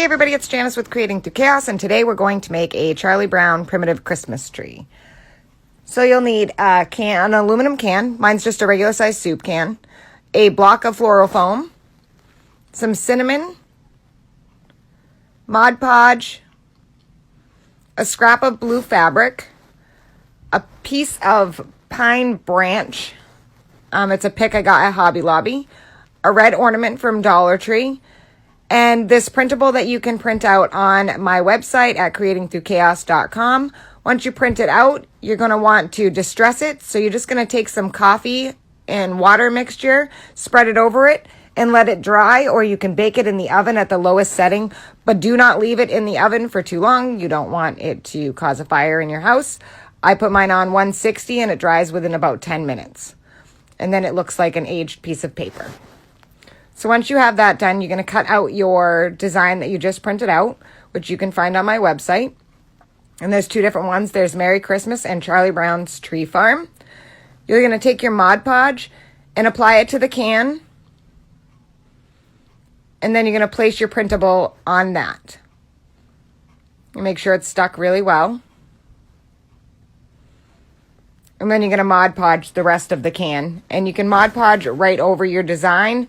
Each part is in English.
Hey everybody, it's Janice with Creating Through Chaos, and today we're going to make a Charlie Brown primitive Christmas tree. So you'll need an aluminum can, mine's just a regular size soup can, a block of floral foam, some cinnamon, Mod Podge, a scrap of blue fabric, a piece of pine branch, it's a pick I got at Hobby Lobby, a red ornament from Dollar Tree, and this printable that you can print out on my website at creatingthroughchaos.com. Once you print it out, you're going to want to distress it. So you're just going to take some coffee and water mixture, spread it over it, and let it dry, or you can bake it in the oven at the lowest setting, but do not leave it in the oven for too long. You don't want it to cause a fire in your house. I put mine on 160 and it dries within about 10 minutes. And then it looks like an aged piece of paper. So once you have that done, you're going to cut out your design that you just printed out, which you can find on my website. And there's two different ones. There's Merry Christmas and Charlie Brown's Tree Farm. You're going to take your Mod Podge and apply it to the can. And then you're going to place your printable on that. You make sure it's stuck really well. And then you're going to Mod Podge the rest of the can. And you can Mod Podge right over your design.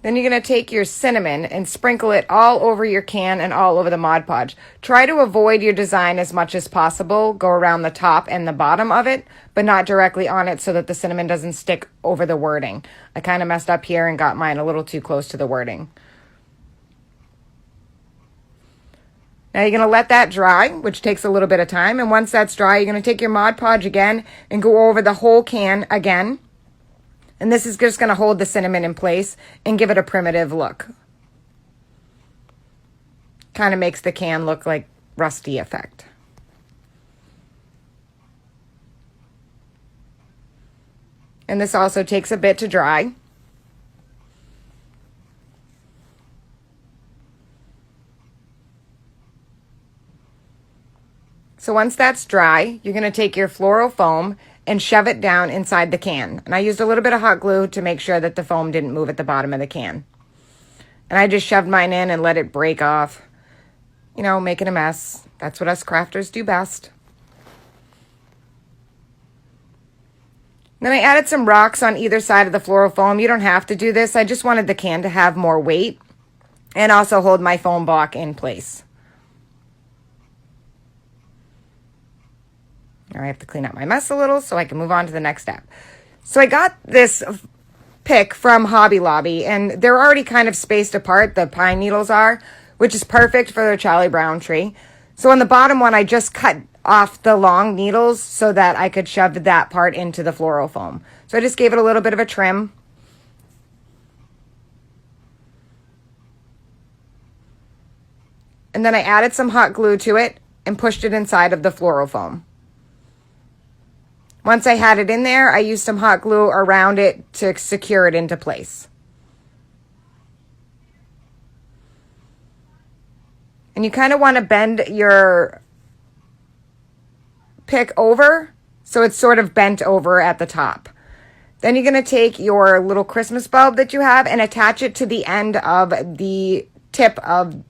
Then you're going to take your cinnamon and sprinkle it all over your can and all over the Mod Podge. Try to avoid your design as much as possible. Go around the top and the bottom of it, but not directly on it so that the cinnamon doesn't stick over the wording. I kind of messed up here and got mine a little too close to the wording. Now you're going to let that dry, which takes a little bit of time. And once that's dry, you're going to take your Mod Podge again and go over the whole can again. And this is just going to hold the cinnamon in place and give it a primitive look. Kind of makes the can look like rusty effect. And this also takes a bit to dry. So once that's dry, you're going to take your floral foam and shove it down inside the can. And I used a little bit of hot glue to make sure that the foam didn't move at the bottom of the can. And I just shoved mine in and let it break off, you know, making a mess. That's what us crafters do best. Then I added some rocks on either side of the floral foam. You don't have to do this. I just wanted the can to have more weight and also hold my foam block in place. I have to clean up my mess a little so I can move on to the next step. So I got this pick from Hobby Lobby, and they're already kind of spaced apart, the pine needles are, which is perfect for the Charlie Brown tree. So on the bottom one, I just cut off the long needles so that I could shove that part into the floral foam. So I just gave it a little bit of a trim. And then I added some hot glue to it and pushed it inside of the floral foam. Once I had it in there, I used some hot glue around it to secure it into place. And you kind of want to bend your pick over so it's sort of bent over at the top. Then you're going to take your little Christmas bulb that you have and attach it to the end of the tip of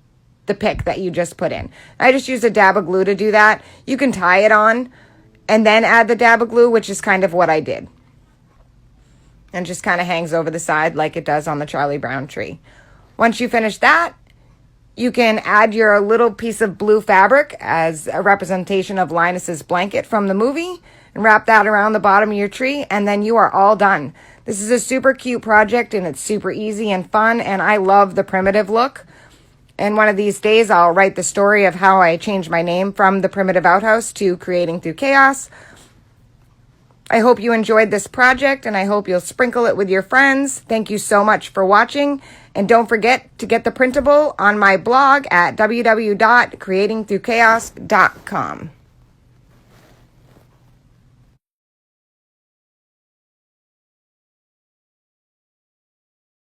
the pick that you just put in. I just used a dab of glue to do that. You can tie it on and then add the dab of glue, which is kind of what I did. And just kind of hangs over the side like it does on the Charlie Brown tree. Once you finish that, you can add your little piece of blue fabric as a representation of Linus's blanket from the movie and wrap that around the bottom of your tree, and then you are all done. This is a super cute project and it's super easy and fun, and I love the primitive look. And one of these days, I'll write the story of how I changed my name from the Primitive Outhouse to Creating Through Chaos. I hope you enjoyed this project, and I hope you'll sprinkle it with your friends. Thank you so much for watching. And don't forget to get the printable on my blog at www.creatingthroughchaos.com.